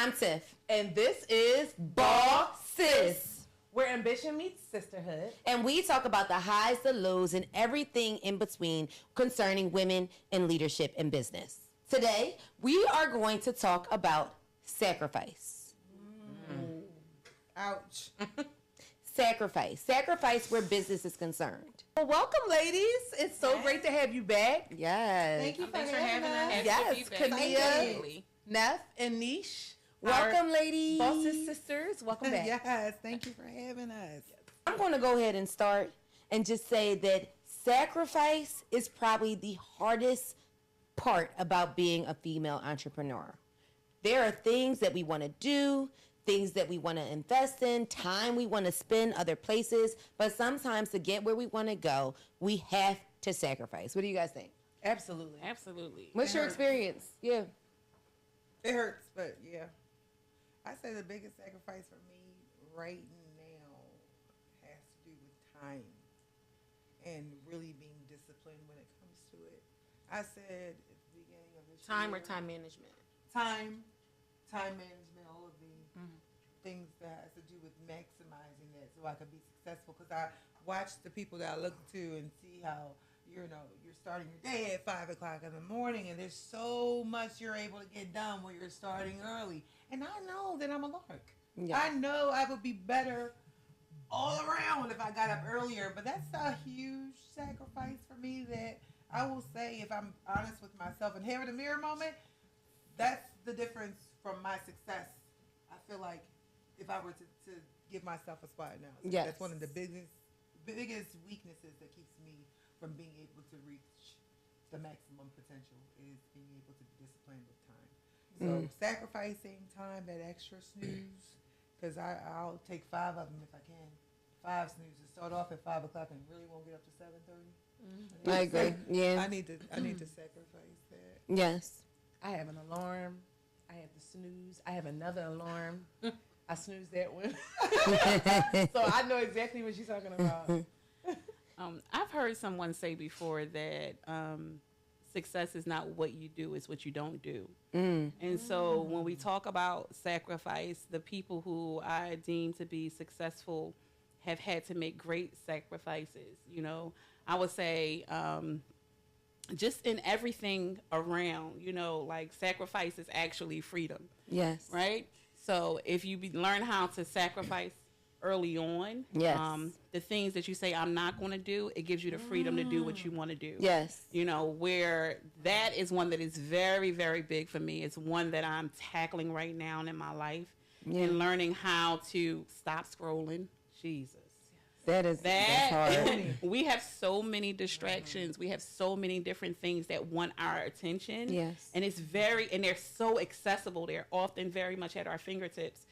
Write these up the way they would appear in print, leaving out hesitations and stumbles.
I'm Tiff. And this is BosSIS, where ambition meets sisterhood. and we talk about the highs, the lows, and everything in between concerning women in leadership and business. Today, we are going to talk about sacrifice. Ouch. Sacrifice where business is concerned. Well, welcome, ladies. It's so great to have you back. Yes. Thank you Thanks for having us. Yes, Kenia, Absolutely. Neff, and Niche. Welcome, ladies. BosSIS sisters. Welcome back. Yes, thank you for having us. I'm going to go ahead and start and just say that sacrifice is probably the hardest part about being a female entrepreneur. There are things that we want to do, things that we want to invest in, time we want to spend other places, but sometimes to get where we want to go, we have to sacrifice. What do you guys think? Absolutely. Absolutely. What's your experience? Yeah. It hurts, but yeah. I say the biggest sacrifice for me right now has to do with time and really being disciplined when it comes to it. I said at the beginning of this Time year, or time management? time management, all of the things that has to do with maximizing that so I could be successful. Because I watch the people that I look to and see how, you're starting your day at 5 o'clock in the morning, and there's so much you're able to get done when you're starting early. And I know that I'm a lark. Yeah. I know I would be better all around if I got up earlier, but that's a huge sacrifice for me that I will say, if I'm honest with myself and having a mirror moment, that's the difference from my success. I feel like if I were to give myself a spot now, Yes. that's one of the biggest weaknesses that keeps me from being able to reach the maximum potential is being able to be disciplined with time. So sacrificing time, that extra snooze, because I'll take 5 of them if I can. 5 snoozes. Start off at 5 o'clock and really won't get up to 7:30. I agree. Yeah. I need to sacrifice that. Yes. I have an alarm. I have the snooze. I have another alarm. I snooze that one. So I know exactly what she's talking about. I've heard someone say before that success is not what you do, it's what you don't do. And so when we talk about sacrifice, the people who I deem to be successful have had to make great sacrifices. I would say just in everything around, like sacrifice is actually freedom. Yes. Right? So if you learn how to sacrifice early on, Yes. The things that you say I'm not going to do, it gives you the freedom to do what you want to do. Yes. Where that is one that is very, very big for me. It's one that I'm tackling right now in my life and learning how to stop scrolling. Jesus. That's hard. We have so many distractions. We have so many different things that want our attention. Yes. And they're so accessible. They're often very much at our fingertips.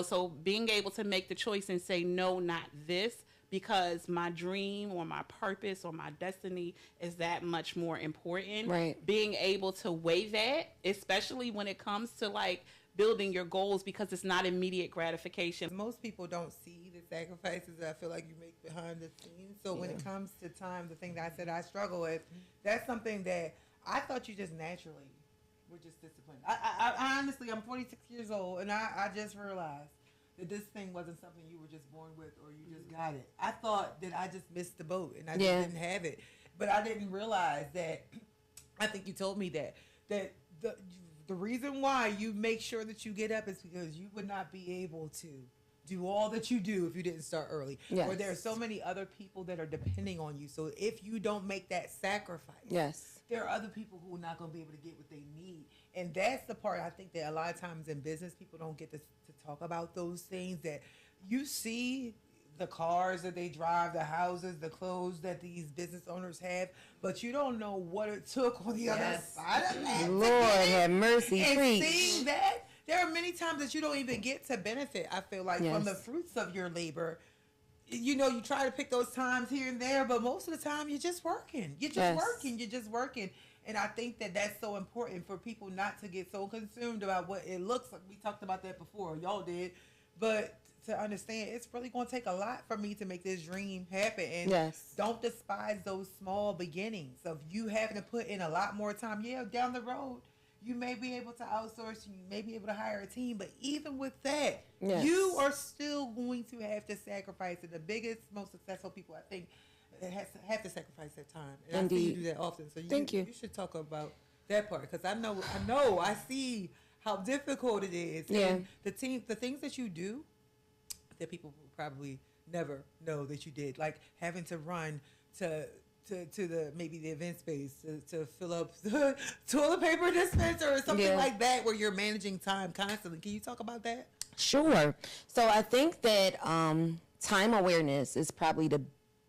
So being able to make the choice and say, no, not this, because my dream or my purpose or my destiny is that much more important. Right. Being able to weigh that, especially when it comes to like building your goals, because it's not immediate gratification. Most people don't see the sacrifices that I feel like you make behind the scenes. So when it comes to time, the thing that I said I struggle with, that's something that I thought you just naturally were just disciplined. I honestly, I'm 46 years old, and I just realized that this thing wasn't something you were just born with or you just got it. I thought that I just missed the boat and I just didn't have it. But I didn't realize that, I think you told me that the reason why you make sure that you get up is because you would not be able to do all that you do if you didn't start early. Yes. Or there are so many other people that are depending on you. So if you don't make that sacrifice, Yes. there are other people who are not going to be able to get what they need. And that's the part I think that a lot of times in business, people don't get to talk about those things, that you see the cars that they drive, the houses, the clothes that these business owners have, but you don't know what it took on the other side of that. Lord have mercy. And Preach. seeing that, there are many times that you don't even get to benefit, I feel like, from the fruits of your labor. You try to pick those times here and there, but most of the time you're just working. You're just working. And I think that that's so important for people not to get so consumed about what it looks like. We talked about that before. Y'all did. But to understand, it's really going to take a lot for me to make this dream happen. And don't despise those small beginnings of you having to put in a lot more time. Yeah, down the road, You may be able to outsource. You may be able to hire a team. But even with that, Yes. you are still going to have to sacrifice. And the biggest, most successful people, I think, have to sacrifice their time. And I see you do that often. So Thank you. You should talk about that part, because I see how difficult it is. Yeah. And the things that you do that people will probably never know that you did, like having to run to the maybe the event space to fill up the toilet paper dispenser or something like that, where you're managing time constantly. Can you talk about that? Sure. So I think that time awareness is probably the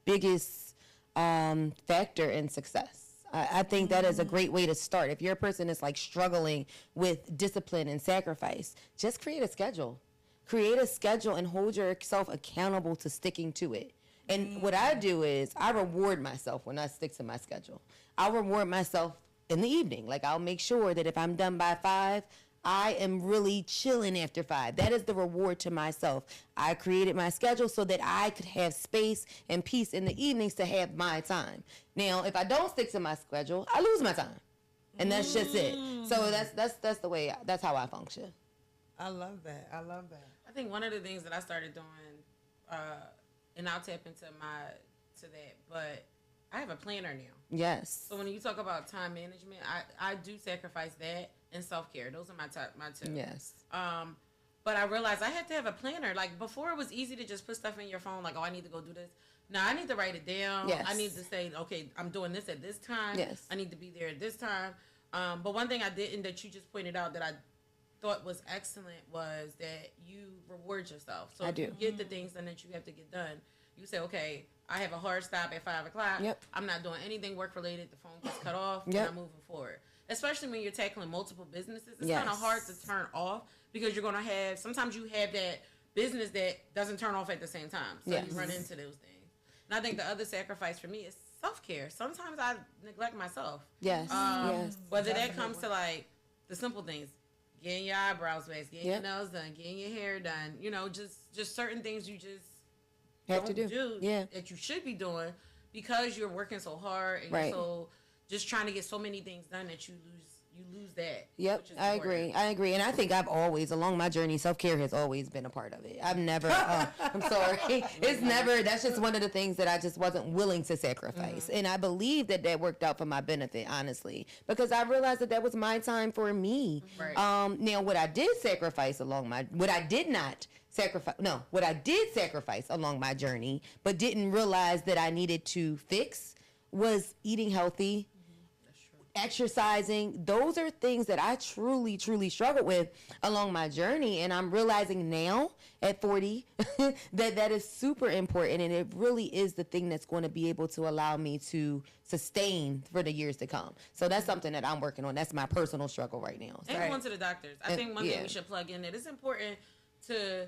biggest factor in success. I think that is a great way to start. If you're a person that's like struggling with discipline and sacrifice, just create a schedule. Create a schedule and hold yourself accountable to sticking to it. And what I do is I reward myself when I stick to my schedule. I'll reward myself in the evening. Like, I'll make sure that if I'm done by 5, I am really chilling after 5. That is the reward to myself. I created my schedule so that I could have space and peace in the evenings to have my time. Now, if I don't stick to my schedule, I lose my time. And that's just it. So that's the way, that's how I function. I love that. I think one of the things that I started doing, and I'll tap into that, but I have a planner now. Yes. So when you talk about time management, I do sacrifice that and self-care. Those are my two. Yes. But I realized I had to have a planner. Like, before, it was easy to just put stuff in your phone, like, oh, I need to go do this. Now I need to write it down. Yes. I need to say, okay, I'm doing this at this time. Yes. I need to be there at this time. But one thing I didn't, that you just pointed out that I thought was excellent, was that you reward yourself. So I if do. you get the things done that you have to get done, you say, okay, I have a hard stop at 5 o'clock. Yep. I'm not doing anything work related. The phone gets cut off. Yep. And I'm moving forward. Especially when you're tackling multiple businesses, it's Yes. kind of hard to turn off, because you're going to have, sometimes you have that business that doesn't turn off at the same time. So Yes. you run into those things. And I think the other sacrifice for me is self-care. Sometimes I neglect myself. Yes. Yes. Whether that comes to like the simple things, getting your eyebrows waxed, getting Yep. your nails done, getting your hair done, just certain things you just Have don't to do. Yeah. that you should be doing, because you're working so hard and Right. you're so just trying to get so many things done that you lose that. Yep, which is I important. agree. And I think I've always, along my journey, self-care has always been a part of it. I've never, I'm sorry. It's never, that's just one of the things that I just wasn't willing to sacrifice. And I believe that worked out for my benefit, honestly, because I realized that was my time for me. Right. Now, what I did sacrifice what I did sacrifice along my journey, but didn't realize that I needed to fix, was eating healthy, exercising. Those are things that I truly, truly struggled with along my journey. And I'm realizing now at 40 that is super important. And it really is the thing that's going to be able to allow me to sustain for the years to come. So that's something that I'm working on. That's my personal struggle right now. And going to the doctors. I think one thing yeah. we should plug in, that it's important to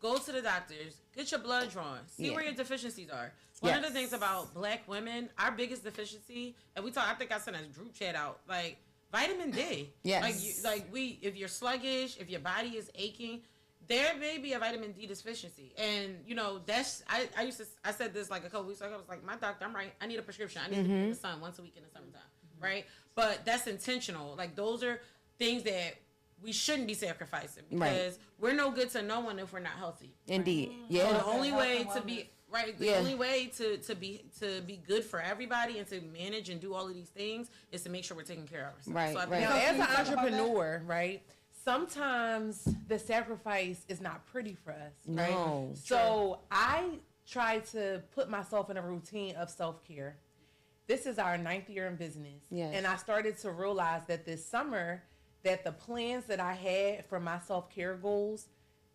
go to the doctors, get your blood drawn, see where your deficiencies are. One of the things about Black women, our biggest deficiency, and I think I sent a group chat out, like vitamin D. Yes. If you're sluggish, if your body is aching, there may be a vitamin D deficiency. And, I said this like a couple weeks ago. I was like, my doctor, I'm right. I need a prescription. I need to be in the sun once a week in the summertime. Right? But that's intentional. Like, those are things that we shouldn't be sacrificing, because we're no good to no one if we're not healthy. Indeed. So Yeah. the only way to be the only way to be good for everybody and to manage and do all of these things is to make sure we're taking care of ourselves. Right, So I right. think Now, as an entrepreneur, right, sometimes the sacrifice is not pretty for us, right? No. So I try to put myself in a routine of self-care. This is our 9th year in business. Yes. And I started to realize that this summer, that the plans that I had for my self-care goals,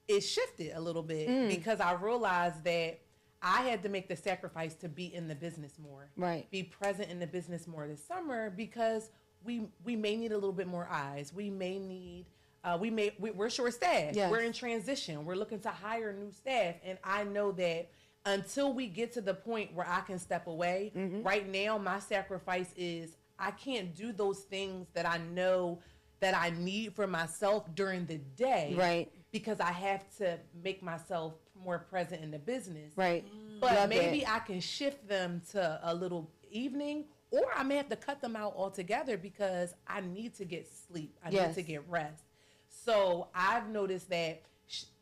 it shifted a little bit because I realized that I had to make the sacrifice to be in the business more. Right. Be present in the business more this summer, because we may need a little bit more eyes. We may need, we're short staffed. Yes. We're in transition. We're looking to hire new staff. And I know that until we get to the point where I can step away, right now my sacrifice is I can't do those things that I know that I need for myself during the day. Right. Because I have to make myself more present in the business. Right. But Love maybe that. I can shift them to a little evening or I may have to cut them out altogether because I need to get sleep. I need to get rest. So I've noticed that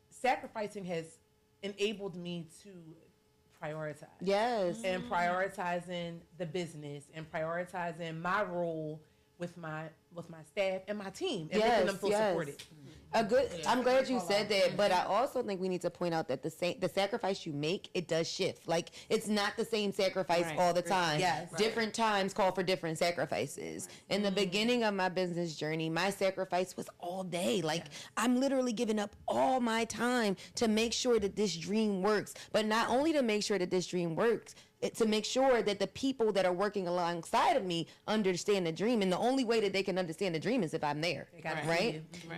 sacrificing has enabled me to prioritize. Yes. And prioritizing the business and prioritizing my role with my staff and my team and making them feel supported. I'm glad you said that, but I also think we need to point out that the sacrifice you make, it does shift. Like, it's not the same sacrifice all the time. Yes. Different times call for different sacrifices. In the beginning of my business journey, my sacrifice was all day. Like, I'm literally giving up all my time to make sure that this dream works. But not only to make sure that this dream works, to make sure that the people that are working alongside of me understand the dream. And the only way that they can understand the dream is if I'm there.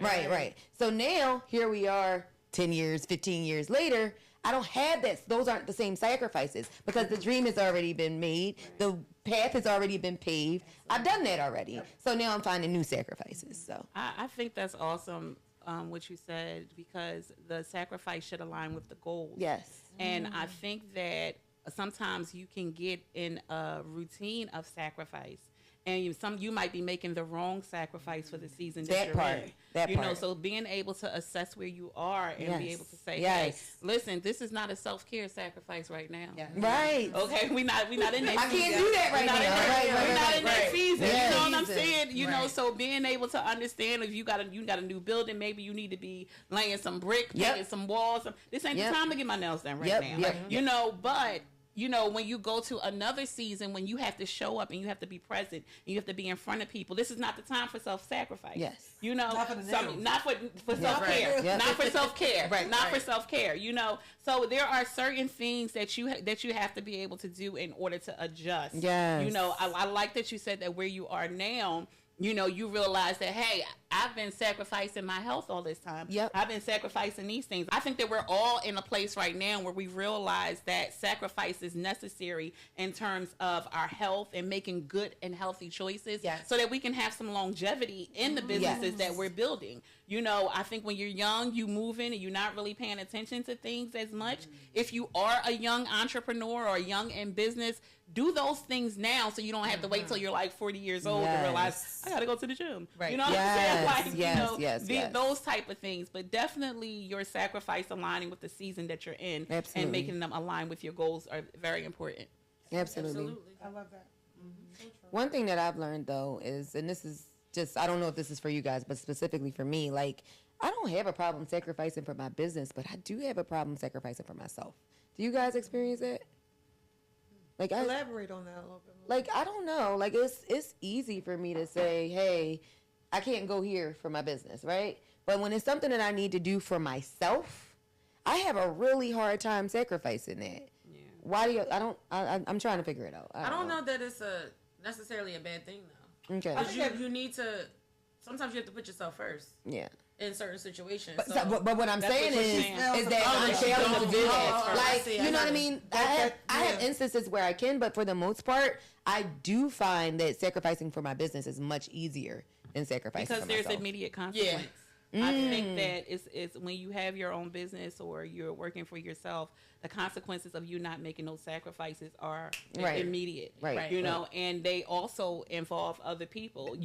Right. So now, here we are 10 years, 15 years later. I don't have that. Those aren't the same sacrifices because the dream has already been made. The path has already been paved. I've done that already. So now I'm finding new sacrifices. So I think that's awesome. What you said, because the sacrifice should align with the goals. Yes. And I think that sometimes you can get in a routine of sacrifice, and you might be making the wrong sacrifice for the season that you're in. You know, so being able to assess where you are and be able to say, hey, listen, this is not a self-care sacrifice right now. Right. Okay, we not in that season. I can't do that right now. We're not in that season. Yeah. You know what I'm saying? You know, so being able to understand if you got a new building, maybe you need to be laying some brick, painting some walls. This ain't the time to get my nails done right now. You know, but you know, when you go to another season, when you have to show up and you have to be present and you have to be in front of people, this is not the time for self-sacrifice. Yes. You know, not for self-care. Right. Not for self-care. Not for self-care. You know, so there are certain things that you have to be able to do in order to adjust. Yes. You know, I like that you said that where you are now, you know, you realize that, hey, I've been sacrificing my health all this time. I've been sacrificing these things. I think that we're all in a place right now where we realize that sacrifice is necessary in terms of our health and making good and healthy choices so that we can have some longevity in the businesses that we're building. You know, I think when you're young, you move in and you're not really paying attention to things as much. If you are a young entrepreneur or young in business, do those things now so you don't have to wait till you're like 40 years old to realize, I got to go to the gym. You know what I'm saying? Like, those type of things. But definitely your sacrifice aligning with the season that you're in and making them align with your goals are very important. Absolutely. I love that. One thing that I've learned, though, is, and this is just, I don't know if this is for you guys, but specifically for me, like, I don't have a problem sacrificing for my business, but I do have a problem sacrificing for myself. Do you guys experience that? Like, elaborate on that a little bit. Like, I don't know. Like, it's easy for me to say, hey, I can't go here for my business, right? But when it's something that I need to do for myself, I have a really hard time sacrificing that. Yeah. Why do you? I'm trying to figure it out. I don't know that it's necessarily a bad thing though. Okay. Because you need to. Sometimes you have to put yourself first. Yeah. In certain situations. But what I'm saying is that I'm failing to do that. Like, you know what I mean? I have instances where I can, but for the most part, I do find that sacrificing for my business is much easier than sacrificing for myself. Because there's immediate consequence. I think that it's when you have your own business or you're working for yourself, the consequences of you not making those sacrifices are immediate. Right. You know, and they also involve other people.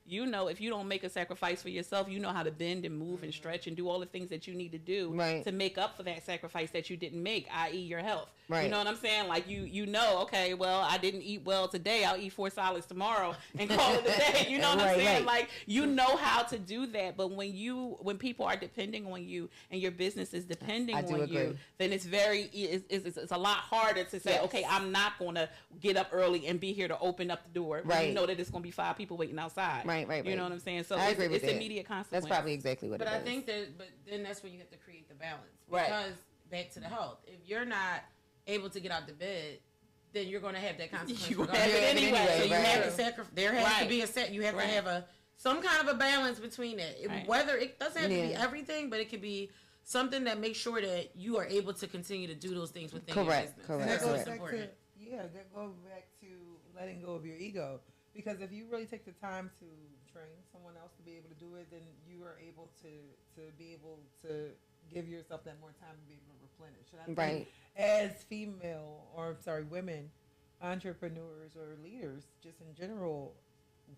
You know, if you don't make a sacrifice for yourself, you know how to bend and move and stretch and do all the things that you need to do to make up for that sacrifice that you didn't make, i.e. your health. Right. You know what I'm saying? Like, you know, okay, well, I didn't eat well today. I'll eat 4 salads tomorrow and call it a day. You know what I'm saying? Like, you know how to do that. But when people are depending on you and your business is depending on you, then it's it's a lot harder to say, okay, I'm not going to get up early and be here to open up the door. Right. You know that it's going to be 5 people waiting outside. Right. You know what I'm saying? So it's immediate consequence. That's probably exactly what it is. But I think but then that's when you have to create the balance. Because back to the health. If you're not able to get out of bed, then you're going to have that consequence. You have it anyway. So you have to sacrifice. There has to be you have to have some kind of a balance between it. Whether it doesn't have to be everything, but it could be something that makes sure that you are able to continue to do those things within your business. Correct. That goes back to letting go of your ego. Because if you really take the time to train someone else to be able to do it, then you are able to be able to give yourself that more time to be able to replenish. And I think as women, entrepreneurs or leaders, just in general,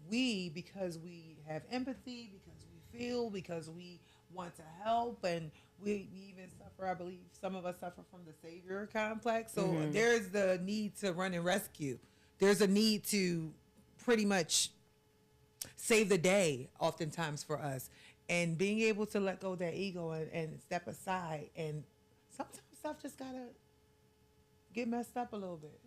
because we have empathy, because we feel, because we want to help, and we even suffer, I believe some of us suffer from the savior complex. So there's the need to run and rescue. There's a need to pretty much save the day oftentimes for us. And being able to let go of that ego and step aside. And sometimes stuff just got to get messed up a little bit.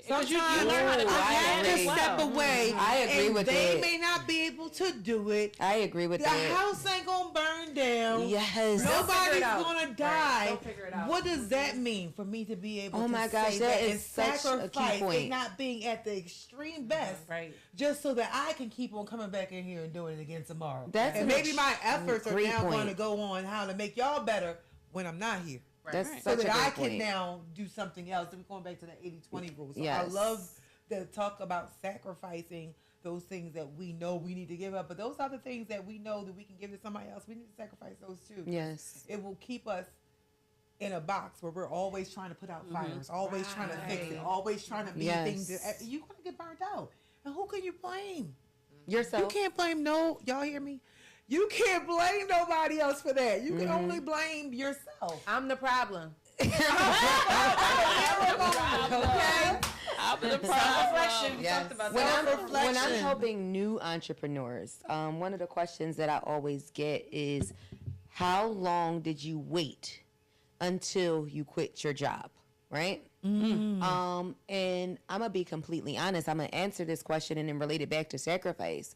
Sometimes you learn how to I have to step away. I agree with they that. may not be able to do it. I agree with The that. house ain't gonna burn down. Yes. Nobody's gonna die. They'll figure it out. What does that mean for me to be able Oh to my gosh, say that and is such a key sacrifice point. and not being at the extreme best, Right. just so that I can keep on coming back in here and doing it again tomorrow? That's and an maybe my efforts are great now point. going to go on how to make y'all better when I'm not here. That's So such that a I great can point. now do something else. And we're going back to the 80-20 rule. So I Yes. love the talk about sacrificing those things that we know we need to give up. But those other things that we know that we can give to somebody else, we need to sacrifice those too. Yes. It will keep us in a box where we're always trying to put out fires, always trying to fix it, always trying to be things. You're going to get burnt out. And who can you blame? Yourself. You can't blame y'all hear me? You can't blame nobody else for that. You can only blame yourself. I'm the problem. Okay? I'll be the Self-reflection. We Yes. talked about When I'm self-reflection. helping new entrepreneurs, one of the questions that I always get is, how long did you wait until you quit your job? Right? And I'm gonna be completely honest. I'm gonna answer this question and then relate it back to sacrifice.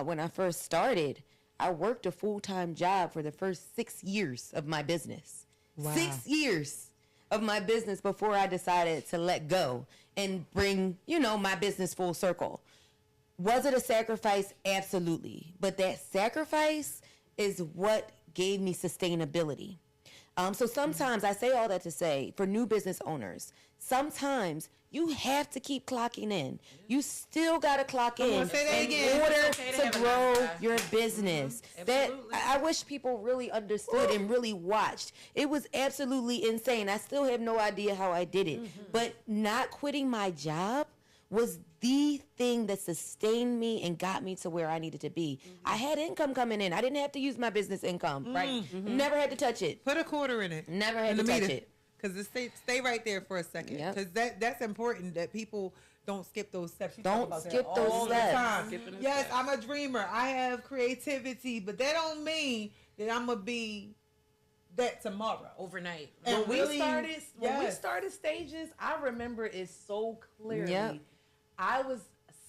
When I first started, I worked a full-time job for the first 6 years of my business. Wow. 6 years of my business before I decided to let go and bring, my business full circle. Was it a sacrifice? Absolutely. But that sacrifice is what gave me sustainability. So sometimes I say all that to say, for new business owners, sometimes you have to keep clocking in. You still got to clock in say that in again. order It's okay to to have a grow 9 to 5. your business. That I wish people really understood and really watched. It was absolutely insane. I still have no idea how I did it. But not quitting my job was the thing that sustained me and got me to where I needed to be. I had income coming in. I didn't have to use my business income. Right. Never had to touch it. Put a quarter in it. Never had to touch it. Because stay right there for a second. Yep. Because that's important that people don't skip those steps. You Don't talk about that skip those all steps. the time. Skipping the Yes, steps. I'm a dreamer. I have creativity, but that don't mean that I'm gonna be that tomorrow. overnight. And When really, we started stages, I remember it so clearly. Yep. I was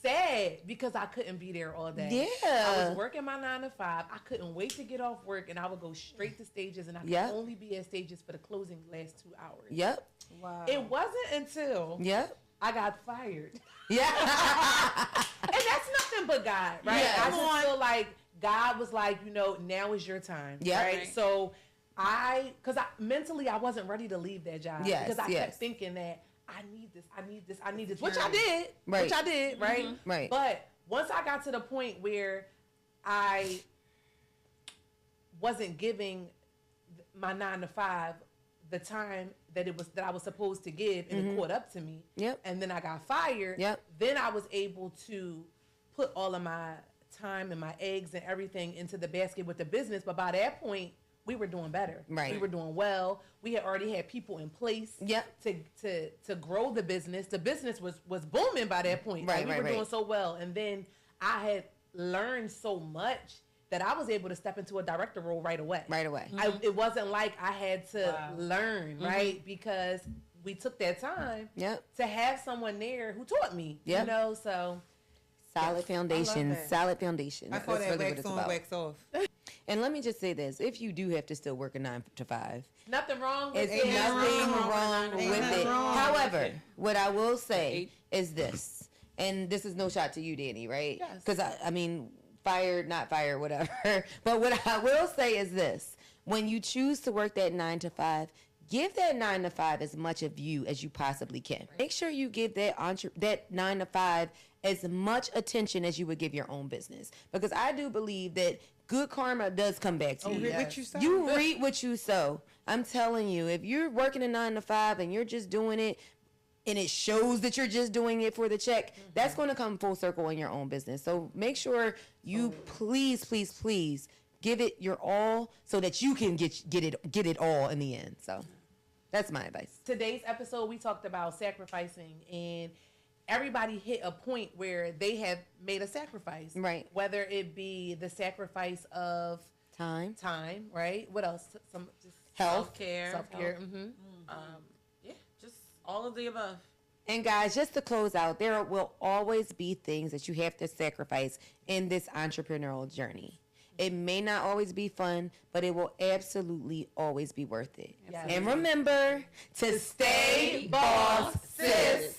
sad because I couldn't be there all day. Yeah. I was working my 9 to 5. I couldn't wait to get off work, and I would go straight to stages, and I could Yep. only be at stages for the closing last 2 hours. Yep. Wow. It wasn't until Yep. I got fired. Yeah. And that's nothing but God, right? Yeah. I just feel like God was like, now is your time. Yeah. Right? Right. So because mentally I wasn't ready to leave that job. Yes, Because I yes. kept thinking that I need this, which I did. Right. Which I did, right? Right. But once I got to the point where I wasn't giving my 9 to 5 the time that I was supposed to give, and it caught up to me. Yep. And then I got fired. Yep. Then I was able to put all of my time and my eggs and everything into the basket with the business. But by that point, we were doing better. Right. We were doing well. We had already had people in place. Yep. To grow the business. The business was booming by that point. Right, we right, were doing right. so well. And then I had learned so much that I was able to step into a director role right away. Right away. It wasn't like I had to learn, right? Because we took that time Yep. to have someone there who taught me. Yep. So Solid foundation. that. Solid foundation. I call That's that really what wax it's on, about. wax off. And let me just say this: if you do have to still work a 9 to 5, nothing wrong with it's it. nothing wrong Ain't with nothing it. wrong. However, what I will say is this, and this is no shot to you, Danny, right? Yes. Because I mean, fired, not fired, whatever. But what I will say is this: when you choose to work that 9 to 5, give that 9 to 5 as much of you as you possibly can. Make sure you give that 9 to 5 as much attention as you would give your own business, because I do believe that good karma does come back to you. What you say? You reap what you sow. I'm telling you, if you're working a 9 to 5 and you're just doing it, and it shows that you're just doing it for the check, that's going to come full circle in your own business. So make sure you please give it your all so that you can get it all in the end. So that's my advice. Today's episode, we talked about sacrificing, and everybody hit a point where they have made a sacrifice. Right. Whether it be the sacrifice of time, right? What else? Some just health, self-care. Yeah, just all of the above. And guys, just to close out, there will always be things that you have to sacrifice in this entrepreneurial journey. It may not always be fun, but it will absolutely always be worth it. Yes. And remember to stay boss, sis.